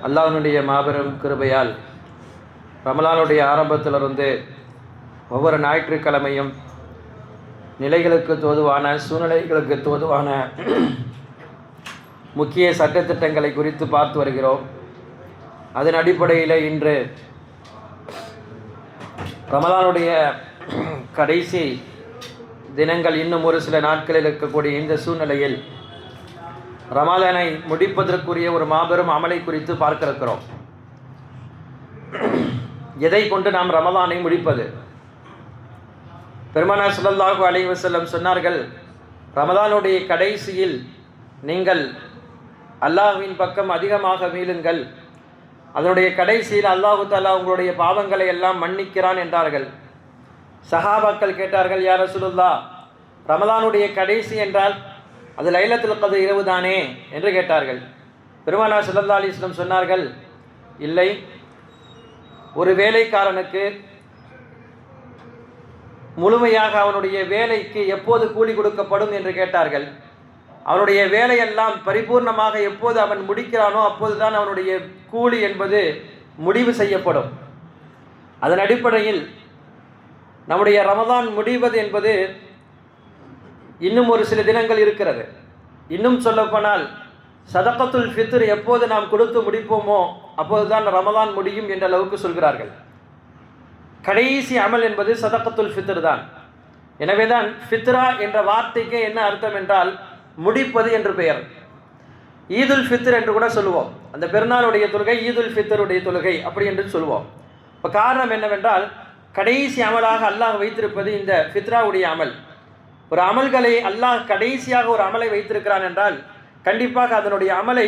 அல்லாஹ்வுடைய மாபெரும் கிருபையால் ரமலானுடைய ஆரம்பத்திலிருந்து ஒவ்வொரு ஞாயிற்றுக்கிழமையும் நிலைகளுக்கு தோதுவான சூழ்நிலைகளுக்கு தோதுவான முக்கிய சட்டத்திட்டங்களை குறித்து பார்த்து வருகிறோம். அதன் அடிப்படையில் இன்று ரமலானுடைய கடைசி தினங்கள் இன்னும் ஒரு சில நாட்களில் இருக்கக்கூடிய இந்த சூழ்நிலையில் ரமலானை முடிப்பதற்குரிய ஒரு மாபெரும் அமலை குறித்து பார்க்க இருக்கிறோம். எதை கொண்டு நாம் ரமலானை முடிப்பது? பெருமானார் ஸல்லல்லாஹு அலைஹி வஸல்லம் சொன்னார்கள், ரமலானுடைய கடைசியில் நீங்கள் அல்லாஹ்வின் பக்கம் அதிகமாக மீளுங்கள், அதனுடைய கடைசியில் அல்லாஹு தஆலா உங்களுடைய பாவங்களை எல்லாம் மன்னிக்கிறான் என்றார்கள். சஹாபாக்கள் கேட்டார்கள், யா ரசூலுல்லாஹ், ரமலானுடைய கடைசி என்றால் அது லைலத்துல் கத்ர் இரவு தானே என்று கேட்டார்கள். பெருமானார் ஸல்லல்லாஹு அலைஹி வஸல்லம் சொன்னார்கள், இல்லை, ஒரு வேலைக்காரனுக்கு முழுமையாக அவனுடைய வேலைக்கு எப்போது கூலி கொடுக்கப்படும் என்று கேட்டார்கள். அவனுடைய வேலையெல்லாம் பரிபூர்ணமாக எப்போது அவன் முடிக்கிறானோ அப்போதுதான் அவனுடைய கூலி என்பது முடிவு செய்யப்படும். அதன் அடிப்படையில் நம்முடைய ரமலான் முடிவது என்பது இன்னும் ஒரு சில தினங்கள் இருக்கிறது. இன்னும் சொல்லப்போனால் சதகத்துல் ஃபித்ர் எப்போது நாம் கொடுத்து முடிப்போமோ அப்போதுதான் ரமலான் முடியும் என்ற அளவுக்கு சொல்கிறார்கள். கடைசி அமல் என்பது சதகத்துல் ஃபித்ர் தான். எனவே தான் ஃபித்ரா என்ற வார்த்தைக்கு என்ன அர்த்தம் என்றால் முடிப்பது என்று பெயர். ஈதுல் ஃபித்ர் என்று கூட சொல்லுவோம். அந்த பெருநாளுடைய தொழுகை ஈதுல் ஃபித்ருடைய தொழுகை அப்படி என்று சொல்லுவோம். இப்போ காரணம் என்னவென்றால் கடைசி அமலாக அல்லாஹ் வைத்திருப்பது இந்த ஃபித்ராவுடைய அமல். ஒரு அமல்களை அல்லாஹ் கடைசியாக ஒரு அமலை வைத்திருக்கிறான் என்றால் கண்டிப்பாக அதனுடைய அமலை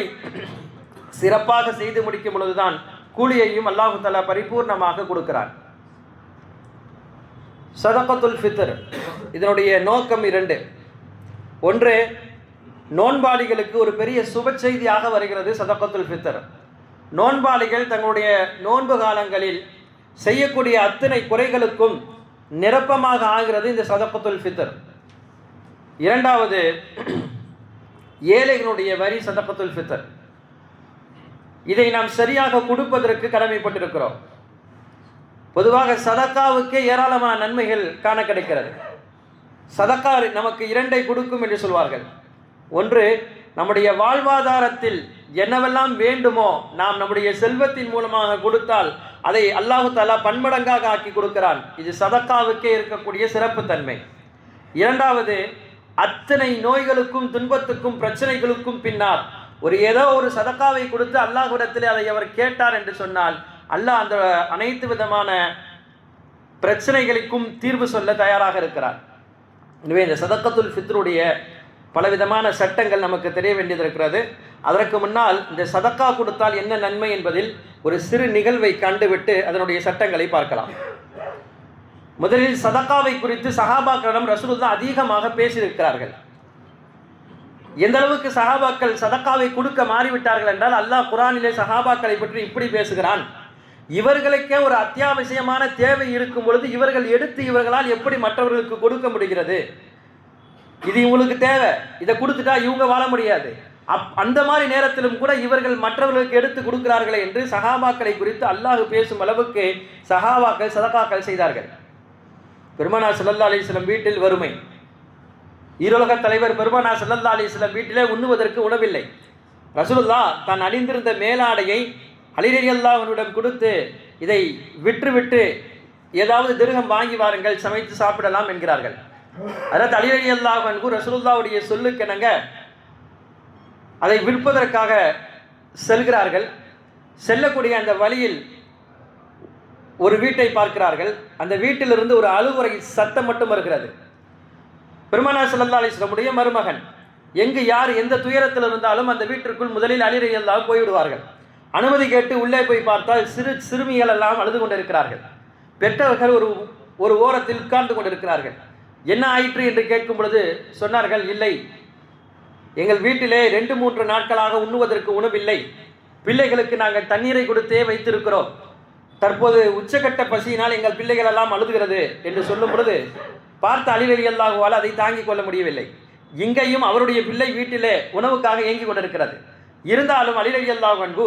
சிறப்பாக செய்து முடிக்கும் பொழுதுதான் கூலியையும் அல்லாஹு தஆலா பரிபூர்ணமாக கொடுக்கிறான். சதகத்துல் ஃபித்ர் இதனுடைய நோக்கம் இரண்டு. ஒன்று, நோன்பாளிகளுக்கு ஒரு பெரிய சுப செய்தியாக வருகிறது சதகத்துல் ஃபித்ர். நோன்பாளிகள் தங்களுடைய நோன்பு காலங்களில் செய்யக்கூடிய அத்தனை குறைகளுக்கும் நிரப்பமாக ஆகிறது இந்த சதகத்துல் ஃபித்ர். இரண்டாவது, ஏழைகளுடைய வரி சதகத்துல் ஃபித்ர். இதை நாம் சரியாக கொடுப்பதற்கு கடமைப்பட்டிருக்கிறோம். பொதுவாக சதக்காவுக்கே ஏராளமான நன்மைகள் காண கிடைக்கிறது. சதக்கா நமக்கு இரண்டை கொடுக்கும் என்று சொல்வார்கள். ஒன்று, நம்முடைய வாழ்வாதாரத்தில் என்னவெல்லாம் வேண்டுமோ நாம் நம்முடைய செல்வத்தின் மூலமாக கொடுத்தால் அதை அல்லாஹு தஆலா பன்மடங்காக ஆக்கி கொடுக்கிறான். இது சதக்காவுக்கே இருக்கக்கூடிய சிறப்பு தன்மை. இரண்டாவது, அத்தனை நோய்களுக்கும் துன்பத்துக்கும் பிரச்சனைகளுக்கும் பின்னால் ஏதோ ஒரு சதக்காவை கொடுத்து அல்லாஹ்விடத்தில் அதை அவர் கேட்டார் என்று சொன்னால் அல்லாஹ் அந்த அனைத்து விதமான பிரச்சனைகளுக்கும் தீர்வு சொல்ல தயாராக இருக்கிறார். எனவே இந்த சதகத்துல் ஃபித்ருடைய பலவிதமான சட்டங்கள் நமக்கு தெரிய வேண்டியது இருக்கிறது. அதற்கு முன்னால் இந்த சதக்கா கொடுத்தால் என்ன நன்மை என்பதில் ஒரு சிறு நிகழ்வை கண்டுவிட்டு அதனுடைய சட்டங்களை பார்க்கலாம். முதலில் சதக்காவை குறித்து சஹாபாக்களிடம் ரசூலுல்லாஹ் அதிகமாக பேசியிருக்கிறார்கள். எந்த அளவுக்கு சஹாபாக்கள் சதக்காவை கொடுக்க மாறிவிட்டார்கள் என்றால் அல்லாஹ் குர்ஆனிலே சஹாபாக்களை பற்றி இப்படி பேசுகிறான், இவர்களுக்கே ஒரு அத்தியாவசியமான தேவை இருக்கும் பொழுது இவர்கள் எடுத்து இவர்களால் எப்படி மற்றவர்களுக்கு கொடுக்க முடிகிறது? இது இவங்களுக்கு தேவை, இதை கொடுத்துட்டா இவங்க வாழ முடியாது. அந்த மாதிரி நேரத்திலும் கூட இவர்கள் மற்றவர்களுக்கு எடுத்து கொடுக்கிறார்களே என்று சஹாபாக்களை குறித்து அல்லாஹ் பேசும் அளவுக்கு சஹாபாக்கள் சதக்காக்கள் செய்தார்கள். பெருமானார் ஸல்லல்லாஹு அலைஹி வஸல்லம் வீட்டில் வறுமை. ஈரோலக தலைவர் பெருமானார் ஸல்லல்லாஹு அலைஹி வஸல்லம் வீட்டிலே உண்ணுவதற்கு உணவில்லை. ரசூலுல்லாஹ் தான் அணிந்திருந்த மேலாடையை அலி ரலியல்லாஹு அன்ஹுவிடம் கொடுத்து இதை விற்று ஏதாவது திர்ஹம் வாங்கி வாருங்கள், சமைத்து சாப்பிடலாம் என்கிறார்கள். அதாவது அலி ரலியல்லாஹு அன்ஹு ரசூலுல்லாஹ்வுடைய சொல்லுக்கெனங்க அதை விற்பதற்காக செல்கிறார்கள். செல்லக்கூடிய அந்த வழியில் ஒரு வீட்டை பார்க்கிறார்கள். அந்த வீட்டிலிருந்து ஒரு அழுகுறை சத்தம் மட்டும் வருகிறது. பெருமானார் ஸல்லல்லாஹு அலைஹி வஸல்லம் மருமகன் எங்கு யார் எந்த துயரத்தில் இருந்தாலும் அந்த வீட்டிற்குள் முதலில் அலி ரலியல்லாஹு போய்விடுவார்கள். அனுமதி கேட்டு உள்ளே போய் பார்த்தால் சிறுமிகள் எல்லாம் அழுது கொண்டிருக்கிறார்கள். பெற்றவர்கள் ஒரு ஓரத்தில் உட்கார்ந்து கொண்டிருக்கிறார்கள். என்ன ஆயிற்று என்று கேட்கும் பொழுது சொன்னார்கள், இல்லை, எங்கள் வீட்டிலே 2-3 நாட்களாக உண்ணுவதற்கு உணவில்லை, பிள்ளைகளுக்கு நாங்கள் தண்ணீரை கொடுத்தே வைத்திருக்கிறோம், தற்போது உச்சகட்ட பசியினால் எங்கள் பிள்ளைகள் எல்லாம் அழுதுகிறது என்று சொல்லும் பொழுது பார்த்த அலி ரலியல்லாஹு அன்ஹு அதை தாங்கிக் கொள்ள முடியவில்லை. இங்கேயும் அவருடைய பிள்ளை வீட்டிலே உணவுக்காக ஏங்கி கொண்டிருக்கிறது. இருந்தாலும் அலி ரலியல்லாஹு அன்ஹு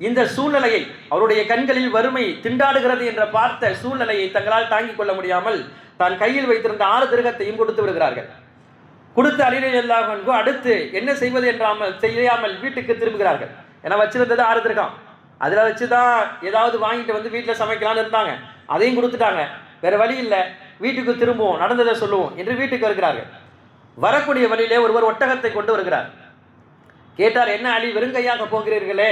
இந்த சூழ்நிலையை, அவருடைய கண்களில் வறுமை திண்டாடுகிறது என்ற பார்த்த சூழ்நிலையை தங்களால் தாங்கிக் கொள்ள முடியாமல் தான் கையில் வைத்திருந்த 6 திரகத்தையும் கொடுத்து விடுகிறார்கள். கொடுத்து அலி ரலியல்லாஹு அன்ஹு அடுத்து என்ன செய்வது என்றாமல் செய்யாமல் வீட்டுக்கு திரும்புகிறார்கள். ஏன்னா வச்சிருந்தது 6 திரகம், அதில் வச்சு தான் ஏதாவது வாங்கிட்டு வந்து வீட்டில் சமைக்கலான்னு இருந்தாங்க. அதையும் கொடுத்துட்டாங்க. வேற வழி இல்லை, வீட்டுக்கு திரும்புவோம், நடந்ததை சொல்லுவோம் என்று வீட்டுக்கு வருகிறார்கள். வரக்கூடிய வழியிலே ஒருவர் ஒட்டகத்தை கொண்டு வருகிறார். கேட்டார், என்ன அலி, வெறுங்கையாக போகிறீர்களே,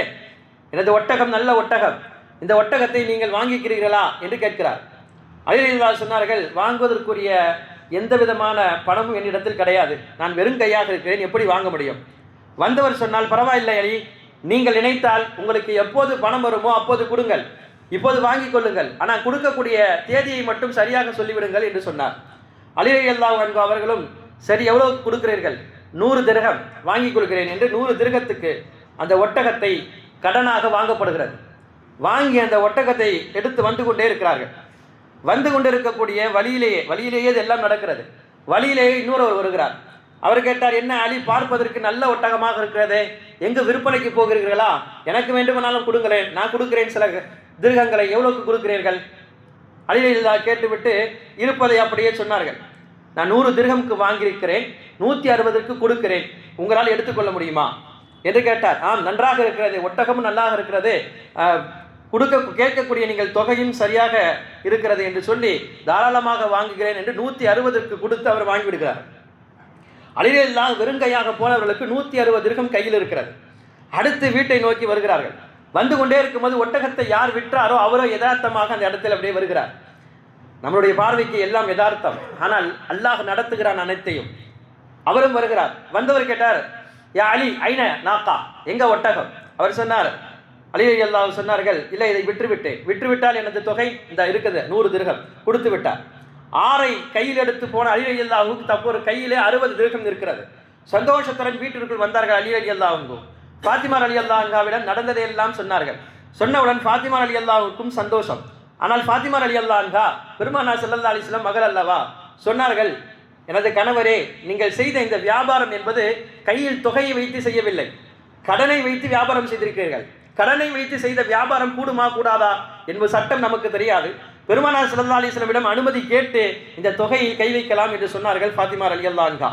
எனது ஒட்டகம் நல்ல ஒட்டகம், இந்த ஒட்டகத்தை நீங்கள் வாங்கிக்கிறீர்களா என்று கேட்கிறார். அலி ரலியல்லாஹு சொன்னார்கள், வாங்குவதற்குரிய எந்த விதமான பணமும் என்னிடத்தில் கிடையாது, நான் வெறுங்கையாக இருக்கிறேன், எப்படி வாங்க முடியும்? வந்தவர் சொன்னால், பரவாயில்லை அலி, நீங்கள் நினைத்தால் உங்களுக்கு எப்போது பணம் வருமோ அப்போது கொடுங்கள், இப்போது வாங்கிக் கொள்ளுங்கள், ஆனால் கொடுக்கக்கூடிய தேதியை மட்டும் சரியாக சொல்லிவிடுங்கள் என்று சொன்னார். அலி ரலியல்லாஹு அன்ஹு அவர்களும், சரி, எவ்வளவு கொடுக்கிறீர்கள்? 100 திரகம் வாங்கி கொடுக்கிறேன் என்று 100 திரகத்துக்கு அந்த ஒட்டகத்தை கடனாக வாங்கப்படுகிறது. வாங்கி அந்த ஒட்டகத்தை எடுத்து வந்து கொண்டே இருக்கிறார்கள். வந்து கொண்டிருக்கக்கூடிய வழியிலேயே இதெல்லாம் நடக்கிறது. வழியிலேயே இன்னொருவர் வருகிறார். அவர் கேட்டார், என்ன அலி, பார்ப்பதற்கு நல்ல ஒட்டகமாக இருக்கிறதே, எங்கு விற்பனைக்கு போகிறீர்களா? எனக்கு வேண்டுமானாலும் கொடுங்களேன், நான் கொடுக்கிறேன் சில திரகங்களை, எவ்வளவுக்கு கொடுக்கிறீர்கள்? அலி ரலியல்லாஹு கேட்டுவிட்டு இருப்பதை அப்படியே சொன்னார்கள். நான் 100 திரகம்க்கு வாங்கியிருக்கிறேன், 160க்கு கொடுக்கிறேன், உங்களால் எடுத்துக்கொள்ள முடியுமா என்று கேட்டார். ஆம், நன்றாக இருக்கிறது, ஒட்டகமும் நல்லாக இருக்கிறது, கேட்கக்கூடிய நீங்கள் தொகையும் சரியாக இருக்கிறது என்று சொல்லி தாராளமாக வாங்குகிறேன் என்று 160க்கு கொடுத்து அவர் வாங்கிவிடுகிறார். அலி ரலியல்லாஹு வெறுங்கையாக போனவர்களுக்கு 160 திரகம் கையில் இருக்கிறது. அடுத்து வீட்டை நோக்கி வருகிறார்கள். வந்து கொண்டே இருக்கும்போது ஒட்டகத்தை யார் விற்றாரோ அவரோ யதார்த்தமாக அந்த இடத்தில் அப்படியே வருகிறார். நம்மளுடைய பார்வைக்கு எல்லாம் யதார்த்தம், ஆனால் அல்லாஹ் நடத்துகிறான் அனைத்தையும். அவரும் வருகிறார். வந்தவர் கேட்டார், யா அலி, ஐன நாக்கா, எங்க ஒட்டகம்? அவர் சொன்னார், அலி ரலியல்லாஹு சொன்னார்கள், இல்லை, இதை விற்றுவிட்டால் எனது தொகை இந்த இருக்குது 100 திரகம் கொடுத்து விட்டார். 6ஐ கையில் எடுத்து போன அலி ரலியல்லாஹுக்கு தப்பொரு கையிலே 60 திரகம் இருக்கிறது. சந்தோஷத்துடன் வீட்டிற்குள் வந்தார்கள் அலி ரலியல்லாஹு. ஃபாத்திமா ரலியல்லாஹு அன்ஹாவிடம் நடந்ததையெல்லாம் சொன்னார்கள். சொன்னவுடன் ஃபாத்திமா ரலியல்லாஹுக்கும் சந்தோஷம். ஆனால் ஃபாத்திமா ரலியல்லாஹு அன்ஹா பெருமானார் ஸல்லல்லாஹு அலைஹி வஸல்லம் மகள் அல்லவா, சொன்னார்கள், எனது கணவரே, நீங்கள் செய்த இந்த வியாபாரம் என்பது கையில் தொகையை வைத்து செய்யவில்லை, கடனை வைத்து வியாபாரம் செய்திருக்கிறீர்கள். கடனை வைத்து செய்த வியாபாரம் கூடுமா கூடாதா என்பது சட்டம் நமக்கு தெரியாது. பெருமானார் ஸல்லல்லாஹு அலைஹி வஸல்லம் அனுமதி கேட்டு இந்த தொகையை கை வைக்கலாம் என்று சொன்னார்கள் ஃபாத்திமா ரலியல்லாஹு அன்ஹா.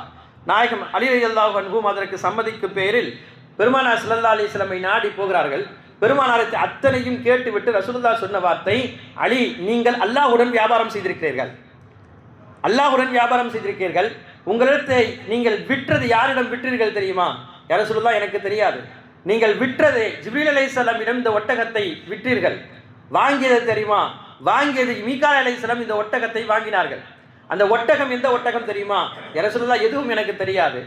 நாயகம் அலி ரலியல்லாஹு அன்ஹு அதற்கு சம்மதிக்கும் பேரில் பெருமானார் ஸல்லல்லாஹு அலைஹி வஸல்லம் நாடி போகிறார்கள். பெருமானாரை அத்தனையும் கேட்டுவிட்டு ரசூலுல்லாஹ் சொன்ன வார்த்தை, அலி, நீங்கள் அல்லாஹ்வுடன் வியாபாரம் செய்திருக்கிறீர்கள், அல்லாஹ்வுடன் வியாபாரம் செய்திருக்கிறீர்கள். உங்களிடத்தை நீங்கள் விற்றது யாரிடம் விற்றீர்கள் தெரியுமா? யா ரசூலுல்லாஹ், எனக்கு தெரியாது. நீங்கள் விற்றது ஜிப்ரீல் அலைஹிஸ்ஸலாமிடம் இந்த ஒட்டகத்தை விற்றீர்கள். வாங்கியது தெரியுமா? வாங்கியது மீகாயில் அலைஹிஸ்ஸலாம் இந்த ஒட்டகத்தை வாங்கினார்கள். அந்த ஒட்டகம் எந்த ஒட்டகம் தெரியுமா? யா ரசூலுல்லாஹ், எதுவும் எனக்கு தெரியாது.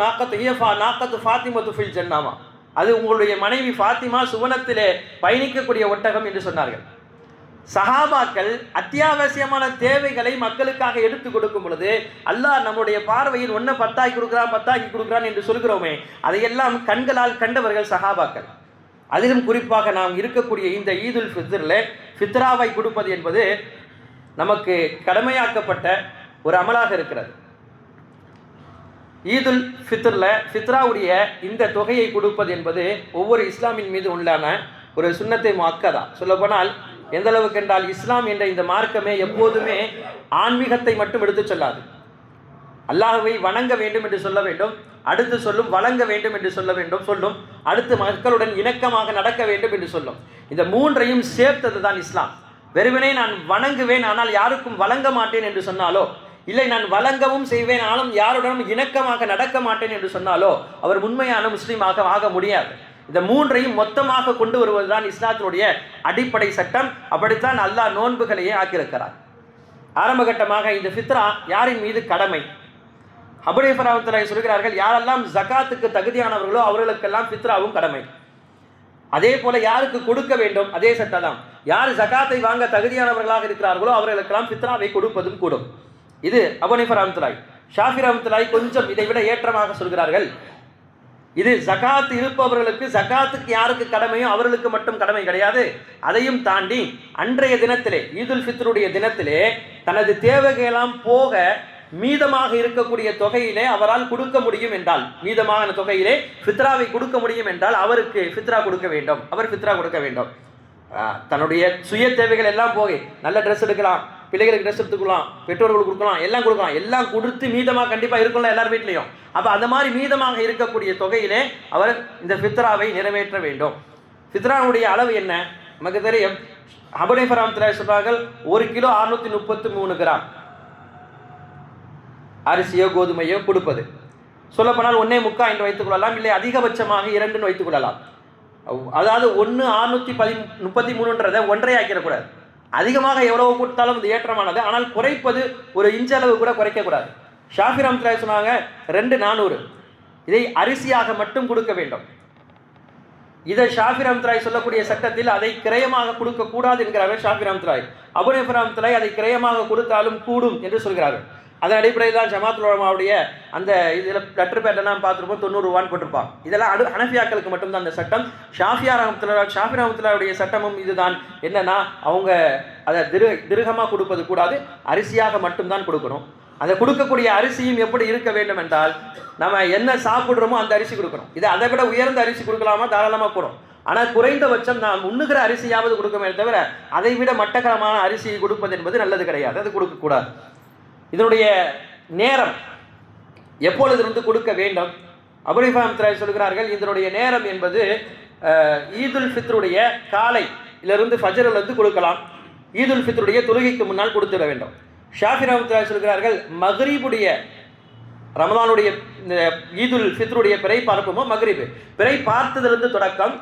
நாக்கத்து ஃபாத்திமத்து ஃபில் ஜன்னாமா, அது உங்களுடைய மனைவி ஃபாத்திமா சுவனத்திலே பயணிக்கக்கூடிய ஒட்டகம் என்று சொன்னார்கள். சஹாபாக்கள் அத்தியாவசியமான தேவைகளை மக்களுக்காக எடுத்து கொடுக்கும் பொழுது அல்லாஹ் நம்முடைய பார்வையில் 1 10 கொடுக்கிறான் என்று சொல்கிறோமே, அதையெல்லாம் கண்களால் கண்டவர்கள் சஹாபாக்கள். அதிலும் குறிப்பாக நாம் இருக்கக்கூடிய இந்த ஈதுல் ஃபித்ரில் ஃபித்ராவை கொடுப்பது என்பது நமக்கு கடமையாக்கப்பட்ட ஒரு அமலாக இருக்கிறது. ஈதுல் ஃபித்ரில் ஃபித்ராவுடைய இந்த தொகையை கொடுப்பது என்பது ஒவ்வொரு இஸ்லாமின் மீது உள்ளான ஒரு சுன்னத்தை முஅக்கதா. சொல்லப்போனால் எந்த அளவுக்கு என்றால், இஸ்லாம் என்ற இந்த மார்க்கமே எப்போதுமே ஆன்மீகத்தை மட்டும் எடுத்து சொல்லாது. அல்லாஹ்வை வணங்க வேண்டும் என்று சொல்ல வேண்டும், அடுத்து சொல்லும் வழங்க வேண்டும் என்று சொல்லும், அடுத்து மக்களுடன் இணக்கமாக நடக்க வேண்டும் என்று சொல்லும். இந்த 3ஐயும் சேர்த்தது தான் இஸ்லாம். வெறுவனே நான் வணங்குவேன் ஆனால் யாருக்கும் வழங்க மாட்டேன் என்று சொன்னாலோ, இல்லை நான் வழங்கவும் செய்வேன் ஆனாலும் யாருடனும் இணக்கமாக நடக்க மாட்டேன் என்று சொன்னாலோ அவர் உண்மையான முஸ்லீமாக ஆக முடியாது. இந்த 3ஐயும் மொத்தமாக கொண்டு வருவதுதான் இஸ்லாத்தினுடைய அடிப்படை சட்டம். அப்படித்தான் அல்லாஹ் நோன்புகளையே ஆக்கியிருக்கிறார். ஆரம்ப கட்டமாக இந்த ஃபித்ரா யாரின் மீது கடமை? அபூ ஹனீஃபா ரஹ்மத்துல்லாஹி சொல்கிறார்கள், யாரெல்லாம் ஜகாத்துக்கு தகுதியானவர்களோ அவர்களுக்கெல்லாம் ஃபித்ராவும் கடமை. அதே போல யாருக்கு கொடுக்க வேண்டும், அதே சட்டம் தான். யார் ஜகாத்தை வாங்க தகுதியானவர்களாக இருக்கிறார்களோ அவர்களுக்கெல்லாம் ஃபித்ராவை கொடுப்பதும் கூடும். இது அபூ ஹனீஃபா ரஹ்மத்துல்லாஹி. ஷாஃபி ரஹ்மத்துல்லாஹி கொஞ்சம் இதை விட ஏற்றமாக சொல்கிறார்கள். இது ஜகாத் இருப்பவர்களுக்கு, ஜகாத்துக்கு யாருக்கு கடமையோ அவர்களுக்கு மட்டும் கடமை கிடையாது. அதையும் தாண்டி அன்றைய தினத்திலே, ஈதுல் ஃபித்ருடைய தினத்திலே தனது தேவைகளெல்லாம் போக மீதமாக இருக்கக்கூடிய தொகையிலே அவரால் கொடுக்க முடியும் என்றால், மீதமான தொகையிலே ஃபித்ராவை கொடுக்க முடியும் என்றால் அவருக்கு ஃபித்ரா கொடுக்க வேண்டும், அவர் ஃபித்ரா கொடுக்க வேண்டும். தன்னுடைய சுய தேவைகள் எல்லாம் போய் நல்ல ட்ரெஸ் எடுக்கலாம், பிள்ளைகளுக்கு ட்ரெஸ் எடுத்துக்கலாம், பெற்றோர்களுக்கு கொடுக்கலாம், எல்லாம் கொடுக்கலாம், எல்லாம் கொடுத்து மீதமாக கண்டிப்பாக இருக்கும்ல எல்லார் வீட்லையும். அப்போ அந்த மாதிரி மீதமாக இருக்கக்கூடிய தொகையிலே அவர் இந்த ஃபித்ராவை நிறைவேற்ற வேண்டும். ஃபித்ராவுடைய அளவு என்ன நமக்கு தெரியும். அபூ ஹனீஃபா ரஹ்மத்துல்லாஹி சொல்றார்கள் 1 கிலோ 633 கிராம் அரிசியோ கோதுமையோ கொடுப்பது. சொல்லப்போனால் 1.25 என்று வைத்துக் கொள்ளலாம், இல்லை அதிகபட்சமாக 2 வைத்துக் கொள்ளலாம். அதாவது 633 ஒன்றை ஆக்கிடக்கூடாது. அதிகமாக எவ்வளவு கொடுத்தாலும் அது ஏற்றமானது, ஆனால் குறைப்பது ஒரு இன்ச்சளவு கூட குறைக்கக்கூடாது. ஷாஃபி ரஹ்மத்துல்லாஹி சொன்னாங்க 2.400 இதை அரிசியாக மட்டும் கொடுக்க வேண்டும். இதை ஷாஃபி ரஹ்மத்துல்லாஹி சொல்லக்கூடிய சட்டத்தில் அதை கிரயமாக கொடுக்க கூடாது என்கிறார்கள் ஷாஃபி ரஹ்மத்துல்லாஹி. அபூ ஹனீஃபா ரஹ்மத்துல்லாஹி அதை கிரயமாக கொடுத்தாலும் கூடும் என்று சொல்கிறார்கள். அதன் அடிப்படையில் தான் ஜமாத்துல் உலமாவுடைய அந்த இதில் லெட்டர் பேட்டெல்லாம் பார்த்துருப்போம், 90 ரூபான்னு போட்டிருப்பாங்க. இதெல்லாம் ஹனஃபியாக்களுக்கு மட்டும்தான் அந்த சட்டம். ஷாஃபி ரஹ்மத்துல்லாஹியுடைய சட்டமும் இதுதான். என்னன்னா அவங்க அதை திருகமாக கொடுப்பது கூடாது, அரிசியாக மட்டும்தான் கொடுக்கணும். அதை கொடுக்கக்கூடிய அரிசியும் எப்படி இருக்க வேண்டும் என்றால், நம்ம என்ன சாப்பிட்றோமோ அந்த அரிசி கொடுக்கணும். இதை அதை விட உயர்ந்த அரிசி கொடுக்கலாமா, தாராளமாக கூடும். ஆனால் குறைந்தபட்சம் நாம் உண்ணுகிற அரிசியாவது கொடுக்கமே தவிர அதை விட மட்டகரமான அரிசியை கொடுப்பது என்பது நல்லது கிடையாது, அது கொடுக்கக்கூடாது. இதனுடைய நேரம் எப்பொழுது கொடுக்க வேண்டும்? அபூ ஹனீஃபா ரஹ்மத்துல்லாஹி சொல்கிறார்கள், இதனுடைய நேரம் என்பது ஈதுல் ஃபித்ருடைய காலையிலிருந்து ஃபஜ்ரிலிருந்து கொடுக்கலாம். ஈதுல் ஃபித்ருடைய தொழுகைக்கு முன்னால் கொடுத்துட வேண்டும். ஷாஃபி ரஹ்மத்துல்லாஹி சொல்கிறார்கள், மக்ரிபுடைய ரமலானுடைய ஈதுல் ஃபித்ருடைய பிறை பார்ப்போமோ மக்ரிபு பிறை பார்த்ததிலிருந்து தொடக்கம்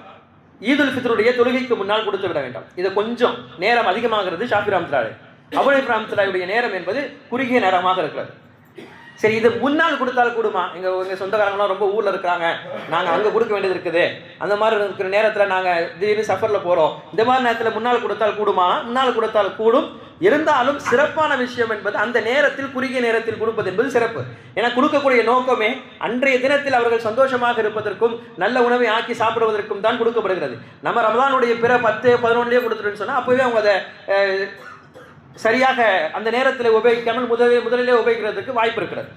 ஈதுல் ஃபித்ருடைய தொழுகைக்கு முன்னால் கொடுத்து விட வேண்டும். இது கொஞ்சம் நேரம் அதிகமாகிறது ஷாஃபி ரஹ்மத்துல்லாஹி. அபூ ஹனீஃபா ரஹ்மத்துல்லாஹியுடைய நேரம் என்பது குறுகிய நேரமாக இருக்கிறது. சரி, இது முன்னால் கொடுத்தால் கூடுமா? எங்கள் சொந்தக்காரங்களாம் ரொம்ப ஊரில் இருக்கிறாங்க, நாங்கள் அங்கே கொடுக்க வேண்டியது இருக்குது, அந்த மாதிரி இருக்கிற நேரத்தில் நாங்கள் திடீர்னு சஃபரில் போகிறோம், இந்த மாதிரி நேரத்தில் முன்னால் கொடுத்தால் கூடுமா? முன்னால் கொடுத்தால் கூடும். இருந்தாலும் சிறப்பான விஷயம் என்பது அந்த நேரத்தில் குறுகிய நேரத்தில் கொடுப்பது என்பது சிறப்பு. ஏன்னா கொடுக்கக்கூடிய நோக்கமே அன்றைய தினத்தில் அவர்கள் சந்தோஷமாக இருப்பதற்கும் நல்ல உணவை ஆக்கி சாப்பிடுவதற்கும் தான் கொடுக்கப்படுகிறது. நம்ம ரமலானுடைய பிற 10, 11 கொடுத்துட்டுன்னு சொன்னால் அப்போவே அவங்க அதை சரியாக அந்த நேரத்தில் உபயோகிக்காமல் முதலிலே உபயோகிக்கிறதுக்கு வாய்ப்பு இருக்கிறது.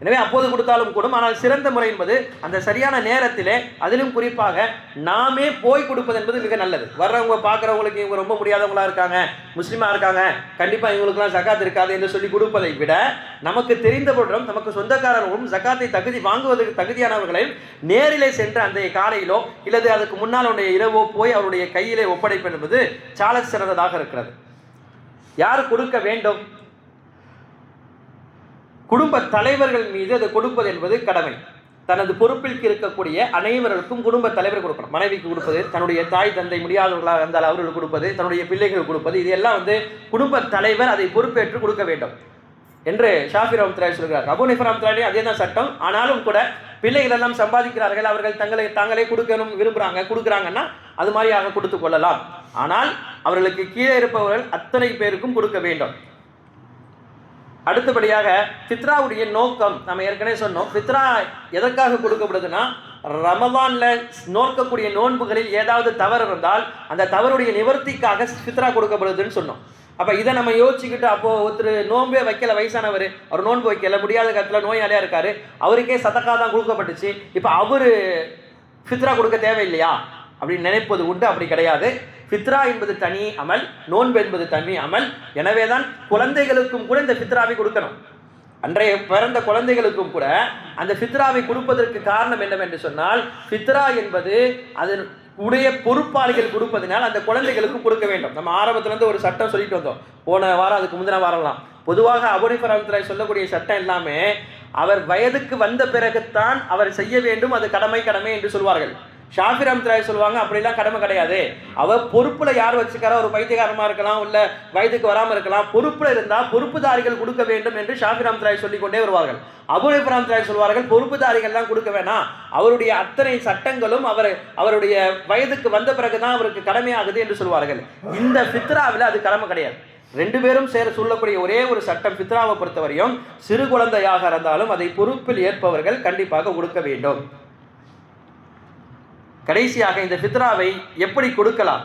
எனவே அப்போது கொடுத்தாலும் கூடும். ஆனால் சிறந்த முறை என்பது அந்த சரியான நேரத்திலே, அதிலும் குறிப்பாக நாமே போய் கொடுப்பது என்பது மிக நல்லது. வர்றவங்க பார்க்குறவங்களுக்கு இவங்க ரொம்ப முடியாதவங்களா இருக்காங்க, முஸ்லீமாக இருக்காங்க, கண்டிப்பாக இவங்களுக்குலாம் ஜகாத் இருக்காது என்று சொல்லி கொடுப்பதை விட, நமக்கு தெரிந்தவர்களும் நமக்கு சொந்தக்காரர்களும் ஜகாத்தை வாங்குவதற்கு தகுதியானவர்களையும் நேரிலே சென்று அந்த காலையிலோ இல்லது அதுக்கு முன்னால் இரவோ போய் அவருடைய கையிலே ஒப்படைப்பு என்பது சால சிறந்ததாக இருக்கிறது. யார் கொடுக்க வேண்டும்? குடும்ப தலைவர்கள் மீது அதை கொடுப்பது என்பது கடமை. தனது பொறுப்பில் இருக்கக்கூடிய அனைவருக்கும் குடும்ப தலைவர் கொடுக்கணும். மனைவிக்கு கொடுப்பது, தன்னுடைய தாய் தந்தை முடியாதவர்களாக இருந்தால் அவர்களுக்கு கொடுப்பது, தன்னுடைய பிள்ளைகள் கொடுப்பது, இது எல்லாம் குடும்ப தலைவர் அதை பொறுப்பேற்று கொடுக்க வேண்டும் என்று ஷாஃபி ரஹ்மத்துல்லாஹி சொல்கிறார். அபூ ஹனீஃபா ரஹ்மத்துல்லாஹி அதே தான் சட்டம். ஆனாலும் கூட பிள்ளைகள் எல்லாம் சம்பாதிக்கிறார்கள், அவர்கள் தாங்களே கொடுக்கணும் விரும்புகிறாங்க, கொடுக்குறாங்கன்னா அது மாதிரியாக கொடுத்து கொள்ளலாம். ஆனால் அவர்களுக்கு கீழே இருப்பவர்கள் அத்தனை பேருக்கும் கொடுக்க வேண்டும். அடுத்தபடியாக ஃபித்ராவுடைய நோக்கம் நம்ம ஏற்கனவே சொன்னோம். ஃபித்ரா எதற்காக கொடுக்கப்படுதுன்னா, ரமலானில் நோக்கக்கூடிய நோன்புகளில் ஏதாவது தவறு இருந்தால் அந்த தவறுடைய நிவர்த்திக்காக ஃபித்ரா கொடுக்கப்படுதுன்னு சொன்னோம். அப்போ இதை நம்ம யோசிச்சுக்கிட்டு, அப்போது ஒருத்தர் நோன்பே வைக்கல, வயசானவர், அவர் நோன்பு வைக்கல, முடியாத காலத்தில் நோயாளியாக இருக்கார், அவருக்கே சதக்கா தான் கொடுக்கப்பட்டுச்சு, இப்போ அவர் ஃபித்ரா கொடுக்க தேவையில்லையா அப்படின்னு நினைப்பது உண்டு. அப்படி கிடையாது. ஃபித்ரா என்பது தனி அமல், நோன்பு என்பது தனி அமல். எனவே தான் குழந்தைகளுக்கும் கூட இந்த ஃபித்ராவை கொடுக்கணும். அன்றைய பிறந்த குழந்தைகளுக்கும் கூட அந்த ஃபித்ராவை கொடுப்பதற்கு காரணம் என்னவென்று சொன்னால், ஃபித்ரா என்பது அதன் உடைய பொறுப்பாளிகள் கொடுப்பதனால் அந்த குழந்தைகளுக்கும் கொடுக்க வேண்டும். நம்ம ஆரம்பத்திலேருந்து ஒரு சட்டம் சொல்லிட்டு வந்தோம், போன வாரம் அதுக்கு முந்தின வாரம்லாம். பொதுவாக அபூ ஹனீஃபா ரஹ்மத்துல்லாஹி சொல்லக்கூடிய சட்டம் எல்லாமே அவர் வயதுக்கு வந்த பிறகுத்தான் அவர் செய்ய வேண்டும், அது கடமை என்று சொல்வார்கள். ஷாஃபி ரஹ்மத்துல்லாஹி சொல்லுவாங்க, அப்படிலாம் கடமை கிடையாது. அவர் பொறுப்புல யார் வச்சுக்காரோ, ஒரு பைத்தியகாரமா இருக்கலாம், இல்ல வயதுக்கு வராமல் இருக்கலாம், பொறுப்புல இருந்தால் பொறுப்புதாரிகள் கொடுக்க வேண்டும் என்று ஷாஃபி ரஹ்மத்துல்லாஹி சொல்லிக் கொண்டே வருவார்கள். அபூ ஹனீஃபா ரஹ்மத்துல்லாஹி சொல்வார்கள், பொறுப்புதாரிகள் தான் கொடுக்க வேணாம், அவருடைய அத்தனை சட்டங்களும் அவருடைய வயதுக்கு வந்த பிறகுதான் அவருக்கு கடமையாகுது என்று சொல்வார்கள். இந்த ஃபித்ராவில் அது கடமை கிடையாது. 2 பேரும் சேர சொல்லக்கூடிய ஒரே ஒரு சட்டம் ஃபித்ராவை பொறுத்தவரையும், சிறு குழந்தையாக இருந்தாலும் அதை பொறுப்பில் ஏற்பவர்கள் கண்டிப்பாக கொடுக்க வேண்டும். கடைசியாக இந்த ஃபித்ராவை எப்படி கொடுக்கலாம்?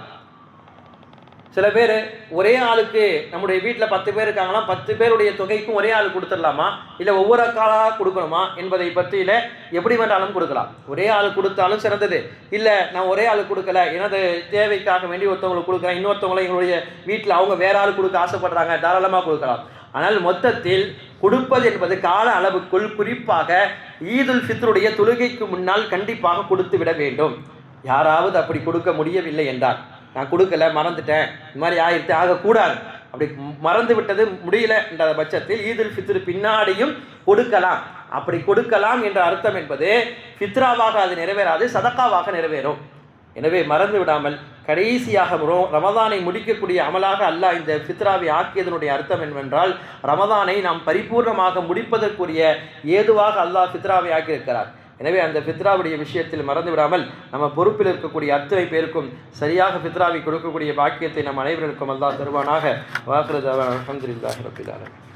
சில பேர் ஒரே ஆளுக்கு நம்முடைய வீட்டில் 10 பேர் இருக்காங்களாம், 10 பேருடைய தொகைக்கும் ஒரே ஆள் கொடுத்துடலாமா, இல்லை ஒவ்வொரு காலாக கொடுக்கணுமா என்பதை பற்றியில் எப்படி வேண்டாலும் கொடுக்கலாம். ஒரே ஆள் கொடுத்தாலும் சிறந்தது. இல்லை நான் ஒரே ஆள் கொடுக்கல, எனது தேவைக்காக வேண்டி ஒருத்தவங்களுக்கு கொடுக்குறேன், இன்னொருத்தவங்களை எங்களுடைய வீட்டில் அவங்க வேற ஆள் கொடுக்க ஆசைப்படுறாங்க, தாராளமாக கொடுக்கலாம். ஆனால் மொத்தத்தில் கொடுப்பது என்பது கால அளவுக்குள், குறிப்பாக ஈதுல் ஃபித்ருடைய தொழுகைக்கு முன்னால் கண்டிப்பாக கொடுத்து விட வேண்டும். யாராவது அப்படி கொடுக்க முடியவில்லை என்றால், நான் கொடுக்கல மறந்துட்டேன், இந்த மாதிரி ஆயிரத்தி ஆகக்கூடாது. அப்படி மறந்து விட்டது முடியல என்ற பட்சத்தில் ஈதுல் ஃபித்ரு பின்னாடியும் கொடுக்கலாம். அப்படி கொடுக்கலாம் என்ற அர்த்தம் என்பது ஃபித்ராவாக அது நிறைவேறாது, சதக்காவாக நிறைவேறும். எனவே மறந்து விடாமல் கடைசியாக ரமதானை முடிக்கக்கூடிய அமலாக அல்லாஹ் இந்த ஃபித்ராவை ஆக்கியதனுடைய அர்த்தம் என்னவென்றால், ரமதானை நாம் பரிபூர்ணமாக முடிப்பதற்குரிய ஏதுவாக அல்லாஹ் ஃபித்ராவை ஆக்கியிருக்கிறார். எனவே அந்த ஃபித்ராவுடைய விஷயத்தில் மறந்து விடாமல் நம்ம பொறுப்பில் இருக்கக்கூடிய அத்தனை பேருக்கும் சரியாக ஃபித்ராவை கொடுக்கக்கூடிய பாக்கியத்தை நம் அனைவருக்கும் அல்லாஹ் தருவானாக. வாக்குறுதி அல்ஹம்துலில்லாஹி ரப்பில் ஆலமீன்.